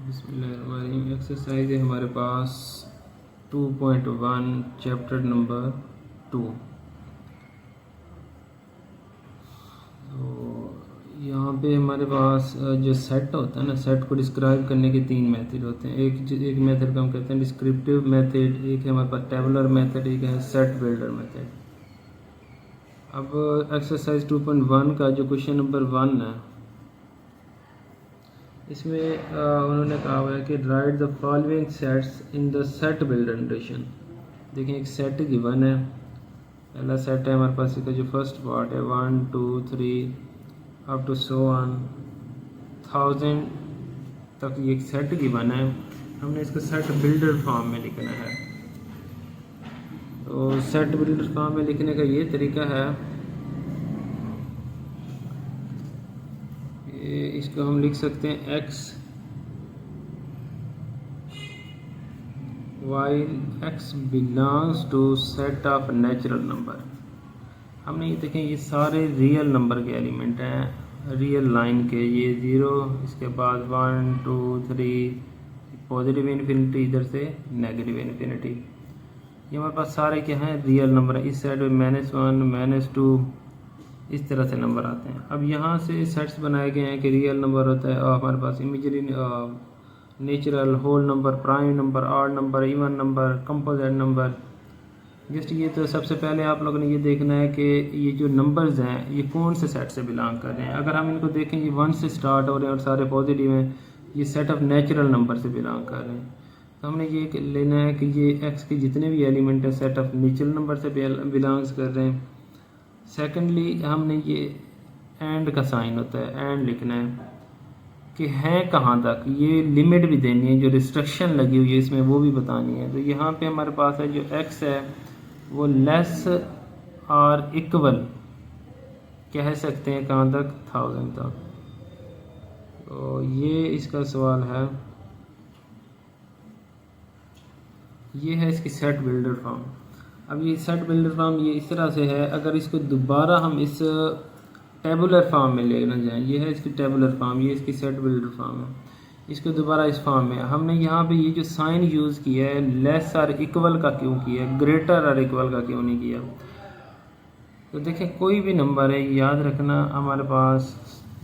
बिस्मिल्लाहिर्रहमानिर्रहीम। एक्सरसाइज है हमारे पास 2.1 चैप्टर नंबर 2। तो यहाँ पे हमारे पास जो सेट होता है ना, सेट को डिस्क्राइब करने के 3 मेथड होते हैं। एक मेथड को हम कहते हैं डिस्क्रिप्टिव मेथड, एक है हमारे पास टेबुलर मेथड, एक है सेट बिल्डर मेथड। अब एक्सरसाइज 2.1 का जो क्वेश्चन नंबर 1 है, इसमें उन्होंने कहा हुआ है कि right the following sets in the set builder notation. देखिए एक सेट गिवन है, पहला सेट है हमारे पास, इसका जो फर्स्ट पार्ट है 1 2 3 अप टू सो ऑन 1000 तक ये एक सेट गिवन है। हमने इसको सेट बिल्डर फॉर्म में लिखना है। तो सेट बिल्डर फॉर्म में लिखने का ये तरीका है, इसको हम लिख सकते हैं x while x belongs to set of natural number। हमने ये देखें, ये सारे रियल नंबर के एलिमेंट हैं, रियल लाइन के। ये 0, इसके बाद 1 2 3 पॉजिटिव इन्फिनिटी, इधर से नेगेटिव इन्फिनिटी। ये हमारे पास सारे क्या हैं, रियल नंबर है। इस साइड में -1 -2 इस तरह से नंबर आते हैं। अब यहाँ से सेट्स बनाए गए हैं कि रियल नंबर होता है और हमारे पास imagery, natural, whole number, prime number, odd number, even number, composite number. Just ये तो सबसे पहले आप लोगों ने ये देखना है कि ये जो नंबर्स हैं ये कौन से सेट से बिलोंग कर रहे हैं। अगर हम इनको देखें, ये 1 से स्टार्ट हो रहे हैं और सारे पॉजिटिव हैं, ये सेट ऑफ नेचुरल नंबर से बिलोंग कर रहे हैं। तो हमने ये लेना है कि ये एक्स के जितने भी एलिमेंट हैं सेट ऑफ नेचुरल नंबर से बिलोंग्स कर रहे हैं। सेकेंडली हमने ये एंड का साइन होता है, एंड लिखना है कि हैं कहाँ तक, ये लिमिट भी देनी है, जो रिस्ट्रिक्शन लगी हुई है इसमें वो भी बतानी है। तो यहाँ पे हमारे पास है जो x है वो लेस और इक्वल कह सकते हैं कहाँ तक, 1000 तक। तो ये इसका सवाल है, ये है इसकी सेट बिल्डर फॉर्म। अब ये सेट बिल्डर फॉर्म ये इस तरह से है। अगर इसको दोबारा हम इस टेबुलर फॉर्म में लेना जाएं, ये है इसकी टेबुलर फॉर्म, ये इसकी सेट बिल्डर फॉर्म है। इसको दोबारा इस फॉर्म में हमने यहाँ पे ये जो साइन यूज़ किया है, लेस और इक्वल का क्यों किया है, ग्रेटर और इक्वल का क्यों नहीं किया। तो देखें कोई भी नंबर है, याद रखना हमारे पास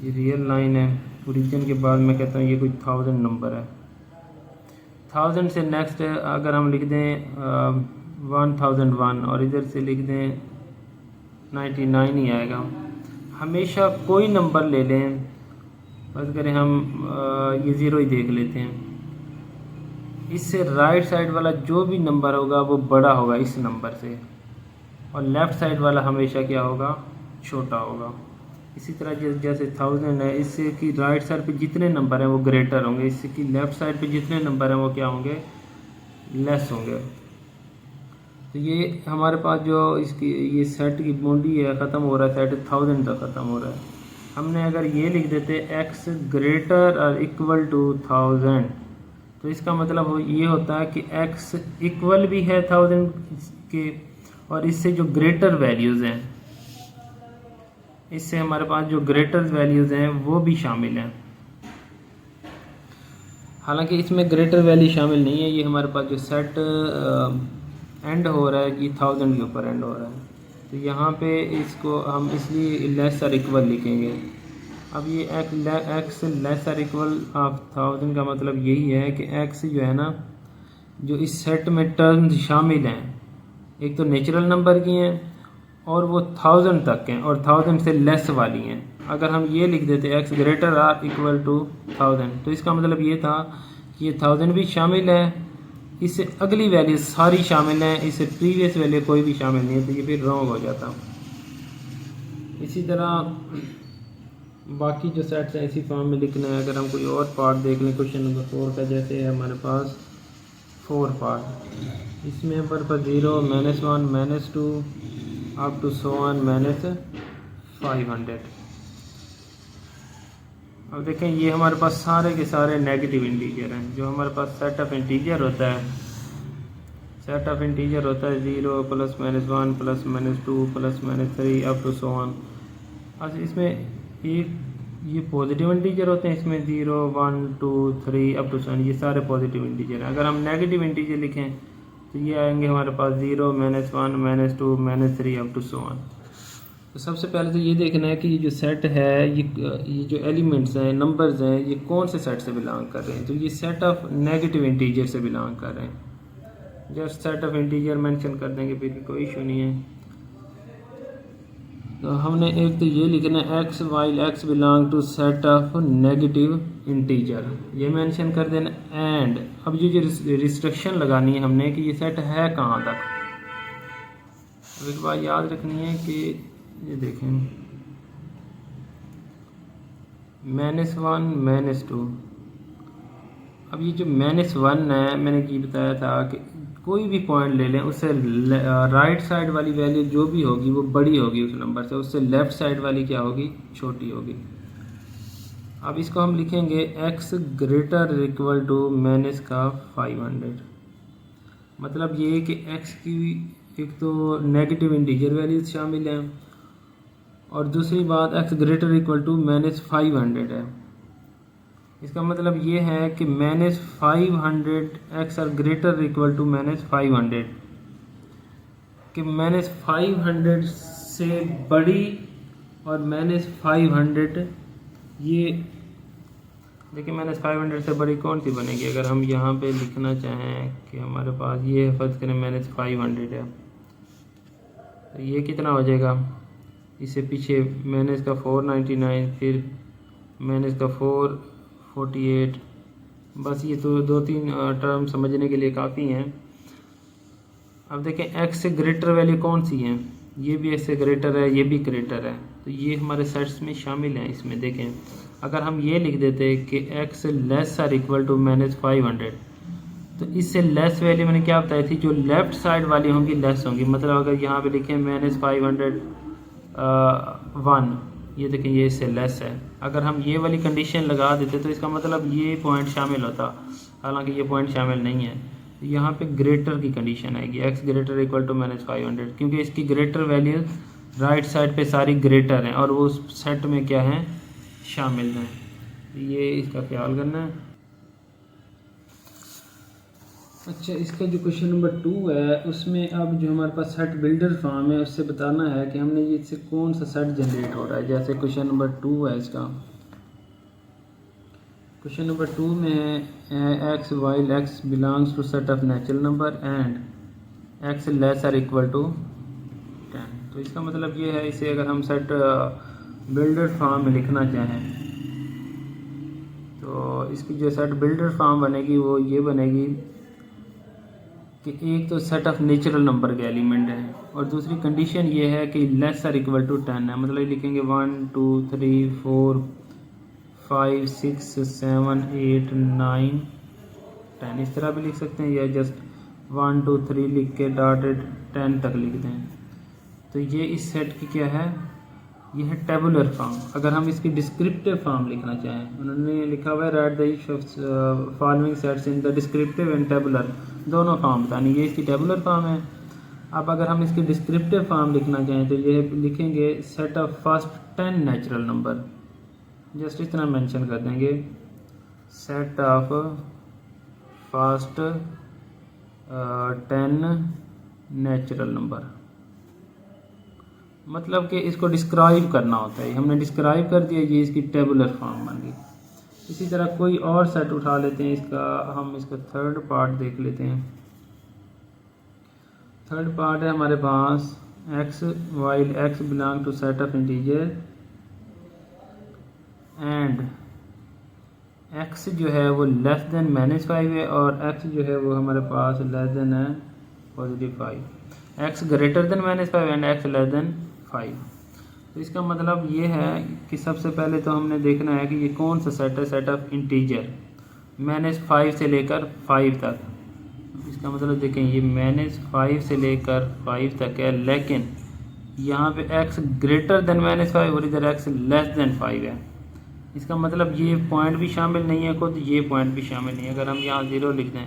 ये रियल लाइन है, ओरिजिन के बाद मैं कहता हूँ ये कोई 1000 नंबर है। 1000 से नेक्स्ट अगर हम लिख दें 1001 और इधर से लिख दें 99 ही आएगा। हमेशा कोई नंबर ले लें, बस करें हम ये 0 ही देख लेते हैं। इससे राइट साइड वाला जो भी नंबर होगा वो बड़ा होगा इस नंबर से, और लेफ़्ट साइड वाला हमेशा क्या होगा, छोटा होगा। इसी तरह जैसे 1000 है, इससे की राइट साइड पे जितने नंबर हैं वो ग्रेटर होंगे, इससे की लेफ़्ट साइड पे जितने नंबर हैं वो क्या होंगे, लेस होंगे। तो ये हमारे पास जो इसकी ये सेट की बाउंड्री है, ख़त्म हो रहा है, सेट 1000 तक ख़त्म हो रहा है। हमने अगर ये लिख देते x ग्रेटर और इक्वल टू 1000, तो इसका मतलब ये होता है कि x इक्वल भी है 1000 के, और इससे जो ग्रेटर वैल्यूज़ हैं, इससे हमारे पास जो ग्रेटर वैल्यूज़ हैं वो भी शामिल हैं। हालांकि इसमें ग्रेटर वैल्यू शामिल नहीं है, ये हमारे पास जो सेट एंड हो रहा है ये 1000 के ऊपर एंड हो रहा है। तो यहाँ पे इसको हम इसलिए लेस और इक्वल लिखेंगे। अब ये x लेस और इक्वल ऑफ 1000 का मतलब यही है कि x जो है ना, जो इस सेट में टर्म्स शामिल हैं, एक तो नेचुरल नंबर की हैं और वो 1000 तक हैं और 1000 से लेस वाली हैं। अगर हम ये लिख देते x ग्रेटर और इक्वल टू 1000, तो इसका मतलब ये था कि ये 1000 भी शामिल है, इससे अगली वैल्यू सारी शामिल हैं, इससे प्रीवियस वैल्यू कोई भी शामिल नहीं है, तो ये फिर रॉन्ग हो जाता। इसी तरह बाकी जो सेट्स हैं इसी फॉर्म में लिखना है। अगर हम कोई और पार्ट देख लें क्वेश्चन नंबर 4 का, जैसे है हमारे पास 4 पार्ट, इसमें हमारे पास 0 -1 -2 अप टू सो ऑन -500। अब देखें ये हमारे पास सारे के सारे नेगेटिव इंटीजर हैं। जो हमारे पास सेट ऑफ इंटीजर होता है, सेट ऑफ इंटीजर होता है 0 +-1 +-2 +-3 अप टू सो ऑन। अच्छा इसमें एक ये पॉजिटिव इंटीजर होते हैं, इसमें 0 1 2 3 अप टू 7 ये सारे पॉजिटिव इंटीजर हैं। अगर हम नेगेटिव इंटीजर लिखें तो ये आएंगे हमारे पास 0 -1 -2 -3 अप टू 7। तो सबसे पहले तो ये देखना है कि ये जो सेट है ये जो एलिमेंट्स हैं, नंबर्स हैं, ये कौन से सेट से बिलोंग कर रहे हैं। तो ये सेट ऑफ नेगेटिव इंटीजर से बिलोंग कर रहे हैं। Just set of integer mention कर देंगे, फिर कोई इशू नहीं है। तो हमने एक तो ये लिखना है x while x belong to set of negative integer, ये मेंशन कर देना। एंड अब ये जो रिस्ट्रिक्शन लगानी है हमने कि ये सेट है कहाँ तक। अब एक बात याद रखनी है कि ये देखें -1 -2। अब ये जो -1 है, मैंने ये बताया था कि कोई भी पॉइंट ले लें, उससे राइट साइड वाली वैल्यू जो भी होगी वो बड़ी होगी उस नंबर से, उससे लेफ़्ट साइड वाली क्या होगी, छोटी होगी। अब इसको हम लिखेंगे x ग्रेटर इक्वल टू -500। मतलब ये कि x की एक तो नेगेटिव इंटीजर वैल्यूज शामिल हैं और दूसरी बात x ग्रेटर इक्वल टू -500 है। इसका मतलब ये है कि -500 x or greater equal to -500, कि -500 से बड़ी और -500 ये देखिए -500 से बड़ी कौन सी बनेगी। अगर हम यहाँ पे लिखना चाहें कि हमारे पास ये फर्ज करें -500 है, तो ये कितना हो जाएगा, इससे पीछे -499, फिर -448। बस ये तो 2-3 टर्म समझने के लिए काफ़ी हैं। अब देखें x से ग्रेटर वैल्यू कौन सी है, ये भी x से ग्रेटर है, ये भी ग्रेटर है, तो ये हमारे सेट्स में शामिल हैं। इसमें देखें अगर हम ये लिख देते कि x less or equal to -500, तो इससे लेस वैल्यू मैंने क्या बताई थी, जो लेफ़्ट साइड वाली होंगी लेस होंगी। मतलब अगर यहाँ पे लिखें -501, ये देखें ये इससे लेस है। अगर हम ये वाली कंडीशन लगा देते तो इसका मतलब ये पॉइंट शामिल होता, हालांकि ये पॉइंट शामिल नहीं है। तो यहाँ पे ग्रेटर की कंडीशन आएगी, x ग्रेटर इक्वल टू -500, क्योंकि इसकी ग्रेटर वैल्यू राइट साइड पे सारी ग्रेटर हैं और वो उस सेट में क्या हैं, शामिल हैं। ये इसका ख्याल करना है। अच्छा, इसका जो क्वेश्चन नंबर 2 है उसमें अब जो हमारे पास सेट बिल्डर फॉर्म है उससे बताना है कि हमने ये इससे कौन सा सेट जनरेट हो रहा है। जैसे क्वेश्चन नंबर 2 है, इसका क्वेश्चन नंबर 2 में है x while x belongs to set of natural number and x less or equal to 10। तो इसका मतलब ये है, इसे अगर हम सेट बिल्डर फॉर्म में लिखना चाहें तो इसकी जो सेट बिल्डर फॉर्म बनेगी वो ये बनेगी कि एक तो सेट ऑफ नेचुरल नंबर के एलिमेंट है और दूसरी कंडीशन ये है कि लेस आर इक्वल टू 10 है। मतलब ये लिखेंगे 1 2 3 4 5 6 7 8 9 10, इस तरह भी लिख सकते हैं, या जस्ट 1 2 3 लिख के डॉटेड 10 तक लिख दें। तो ये इस सेट की क्या है, ये है टेबुलर फॉर्म। अगर हम इसकी डिस्क्रिप्टिव फॉर्म लिखना चाहें, उन्होंने लिखा हुआ है right the following sets in the descriptive and tabular, दोनों फॉर्म बतानी, ये इसकी टेबुलर फॉर्म है। अब अगर हम इसकी डिस्क्रिप्टिव फॉर्म लिखना चाहें तो ये लिखेंगे set of first 10 natural number, just इस तरह मेंशन कर देंगे, set of first 10 natural number. मतलब कि इसको डिस्क्राइब करना होता है, हमने डिस्क्राइब कर दिया, ये इसकी टेबुलर फॉर्म बन गई। इसी तरह कोई और सेट उठा लेते हैं, इसका हम इसका थर्ड पार्ट देख लेते हैं। थर्ड पार्ट है हमारे पास X while x belong to set of integer and X जो है वो लेस देन -5 है और एक्स जो है वो हमारे पास लेस देन है +5। X greater than -5 and x less than 5। तो इसका मतलब ये है कि सबसे पहले तो हमने देखना है कि ये कौन सा सेट है, सेट ऑफ इंटीजर -5 से लेकर 5 तक। इसका मतलब देखें ये -5 से लेकर 5 तक है, लेकिन यहाँ पे x ग्रेटर देन -5 और इधर x लेस देन 5 है। इसका मतलब ये पॉइंट भी शामिल नहीं है खुद, ये पॉइंट भी शामिल नहीं है। अगर हम यहाँ 0 लिख दें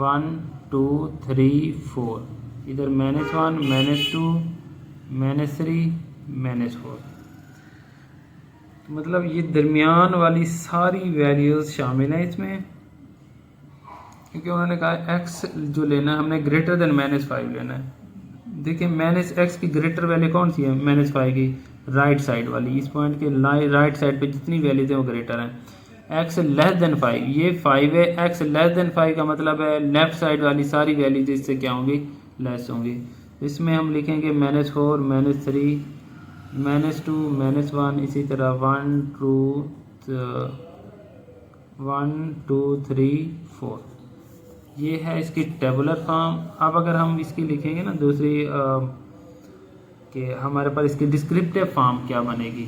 1 2 3 4, इधर -1 -2 -3 -4, मतलब ये दरमियान वाली सारी वैल्यूज़ शामिल हैं इसमें, क्योंकि उन्होंने कहा एक्स जो लेना है हमने ग्रेटर देन -5 लेना है। देखिए -x की ग्रेटर वैल्यू कौन सी है, -5 की राइट साइड वाली, इस पॉइंट के राइट साइड पे जितनी वैल्यूज हैं वो ग्रेटर हैं। x लेस देन 5, ये 5 है, x लेस देन 5 का मतलब है लेफ्ट साइड वाली सारी वैल्यूज इससे क्या होंगी, लेस होंगी। इसमें हम लिखेंगे -4, -3, -2, -1, इसी तरह 1 2 3 4। ये है इसकी टेबुलर फॉर्म। अब अगर हम इसकी लिखेंगे ना दूसरी कि हमारे पास इसकी डिस्क्रिप्टिव फॉर्म क्या बनेगी,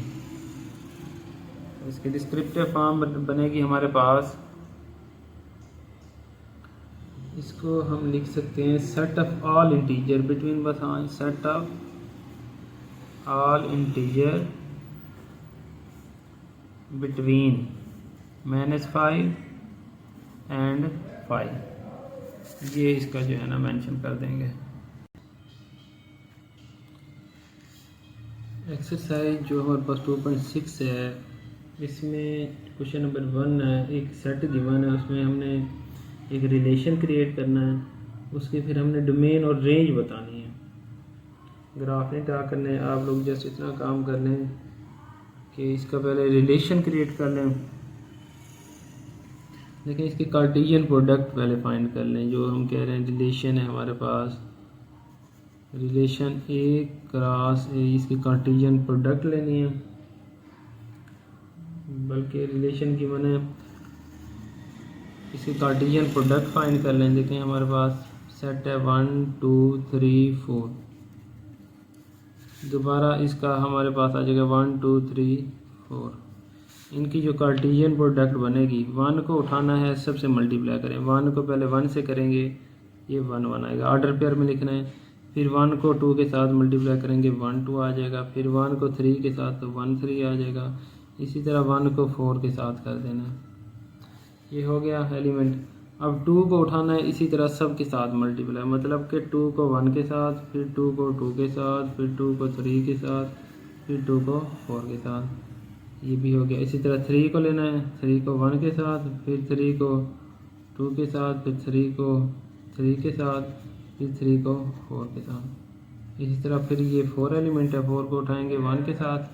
इसकी डिस्क्रिप्टिव फॉर्म बनेगी हमारे पास, इसको हम लिख सकते हैं set of all integer between, बस हाँ, set of all integer between -5 and 5। ये इसका जो है ना मेंशन कर देंगे। एक्सरसाइज जो हमारे पास 2.6 है, इसमें क्वेश्चन नंबर 1 है, एक सेट गिवन है, उसमें हमने एक रिलेशन क्रिएट करना है, उसके फिर हमने डोमेन और रेंज बतानी है। ग्राफ नहीं ड्रा करने, आप लोग जस्ट इतना काम कर लें कि इसका पहले रिलेशन क्रिएट कर लें। लेकिन इसके कार्टेशियन प्रोडक्ट पहले फाइंड कर लें, जो हम कह रहे हैं रिलेशन है हमारे पास, रिलेशन ए क्रॉस ए, इसकी कार्टेशियन प्रोडक्ट लेनी है, बल्कि रिलेशन की मैंने इसकी कार्टेशियन प्रोडक्ट फाइंड कर लें। देखें हमारे पास सेट है 1 2 3 4, दोबारा इसका हमारे पास आ जाएगा 1 2 3 4। इनकी जो कार्टेशियन प्रोडक्ट बनेगी, 1 को उठाना है, सबसे मल्टीप्लाई करें, 1 को पहले 1 से करेंगे, ये 1 1 आएगा, ऑर्डर पेयर में लिखना है। फिर 1 को 2 के साथ मल्टीप्लाई करेंगे, 1 2 आ जाएगा। फिर 1 को 3 के साथ तो 1 3 आ जाएगा। इसी तरह 1 को 4 के साथ कर देना है, ये हो गया एलिमेंट। अब 2 को उठाना है, इसी तरह सब के साथ मल्टीप्लाई, मतलब कि 2 को 1 के साथ, फिर 2 को 2 के साथ, फिर 2 को 3 के साथ, फिर 2 को 4 के साथ, ये भी हो गया। इसी तरह 3 को लेना है, 3 को 1 के साथ, फिर 3 को 2 के साथ, फिर 3 को 3 के साथ, फिर 3 को 4 के साथ। इसी तरह फिर ये 4 एलिमेंट है, 4 को उठाएंगे 1 के साथ,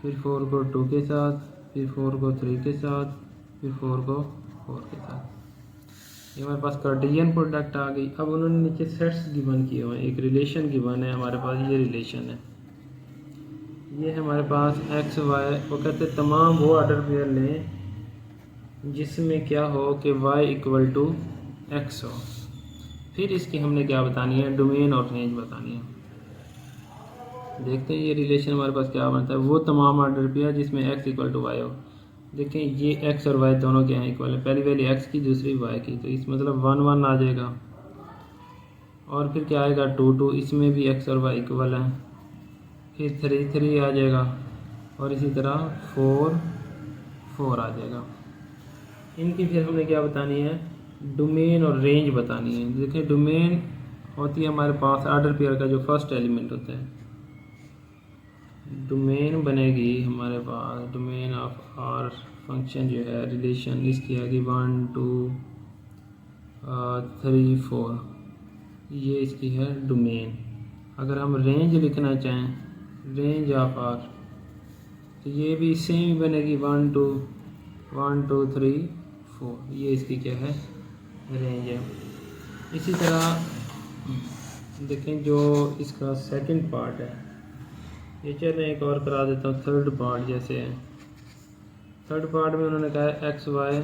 फिर 4 को 2 के साथ, फिर 4 को 3 के साथ, फिर 4 को 4 के साथ। ये हमारे पास कार्टेशियन प्रोडक्ट आ गई। अब उन्होंने नीचे सेट्स गिवन किए हुए हैं, एक रिलेशन गिवन है हमारे पास, ये रिलेशन है, ये है हमारे पास एक्स वाई। वो कहते तमाम वो ऑर्डर पेयर लें जिसमें क्या हो कि y इक्वल टू एक्स हो। फिर इसकी हमने क्या बतानी है, डोमेन और रेंज बतानी है। देखते हैं ये रिलेशन हमारे पास क्या बनता है, वो तमाम ऑर्डर पेयर जिसमें x इक्वल टू वाई हो। देखें ये x और y दोनों क्या हैं, इक्वल है, पहली वैल्यू x की, दूसरी y की, तो इस मतलब 1 1 आ जाएगा। और फिर क्या आएगा 2 2, इसमें भी x और y इक्वल है, फिर 3 3 आ जाएगा, और इसी तरह 4 4 आ जाएगा। इनकी फिर हमने क्या बतानी है, डोमेन और रेंज बतानी है। देखिए डोमेन होती है हमारे पास ऑर्डर पेयर का जो फर्स्ट एलिमेंट होता है, डोमेन बनेगी हमारे पास, डोमेन ऑफ आर फंक्शन जो है रिलेशन, इसकी आएगी 1 2 3 4, ये इसकी है डोमेन। अगर हम रेंज लिखना चाहें, रेंज ऑफ आर, तो ये भी सेम बनेगी 1 2 3 4, ये इसकी क्या है, रेंज है। इसी तरह देखें जो इसका सेकंड पार्ट है, ये चलें एक और करा देता हूँ, थर्ड पार्ट जैसे है। थर्ड पार्ट में उन्होंने कहा है एक्स वाई,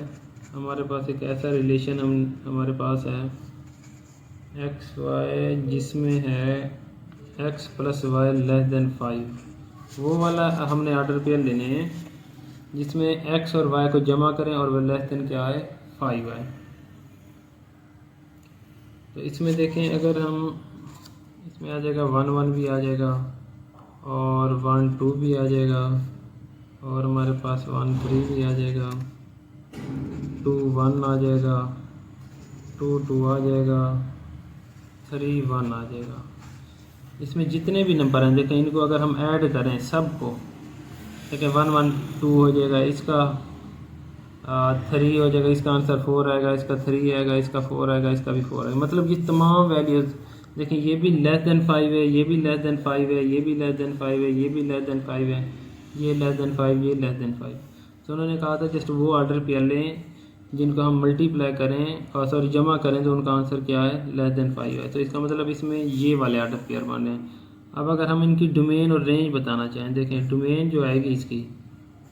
हमारे पास एक ऐसा रिलेशन हमारे पास है एक्स वाई जिसमें है x plus y less than 5। वो वाला हमने ऑर्डर पेयर लेने हैं जिसमें x और y को जमा करें और वह लेस देन क्या है, 5 है। तो इसमें देखें अगर हम, इसमें आ जाएगा 1 1 भी आ जाएगा, और 1 2 भी आ जाएगा, और हमारे पास 1 3 भी आ जाएगा, 2 1 आ जाएगा, 2 2 आ जाएगा, 3 1 आ जाएगा। इसमें जितने भी नंबर हैं देखें, इनको अगर हम ऐड करें सबको, देखिए 1 1 2 हो जाएगा, इसका 3 हो जाएगा, इसका आंसर 4 आएगा, इसका 3 आएगा, इसका 4 आएगा, इसका भी 4 आएगा। मतलब ये तमाम वैल्यूज़ देखिए, ये भी लेस देन 5 है, ये भी लेस देन 5 है, ये भी लेस देन 5 है, ये भी लेस देन 5 है, ये लेस देन 5, ये लेस देन 5। तो उन्होंने कहा था जस्ट वो ऑर्डर पेयर लें जिनको हम मल्टीप्लाई करें और सॉरी जमा करें तो उनका आंसर क्या है, लेस देन 5 है। तो इसका मतलब इसमें ये वाले ऑर्डर पेयर बने हैं। अब अगर हम इनकी डोमेन और रेंज बताना चाहें, देखें डोमेन जो आएगी इसकी,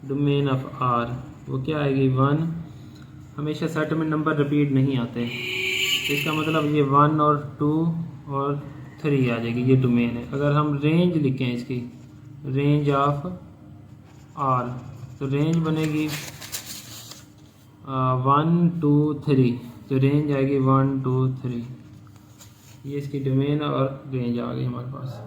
डोमेन ऑफ आर वो क्या आएगी 1। हमेशा सेट में नंबर रिपीट नहीं आते, तो इसका मतलब ये 1 और 2 और 3 आ जाएगी, ये डोमेन है। अगर हम रेंज लिखें इसकी, रेंज ऑफ आर, तो रेंज बनेगी 1 2 3, तो रेंज आएगी 1 2 3। ये इसकी डोमेन और रेंज आ गई हमारे पास।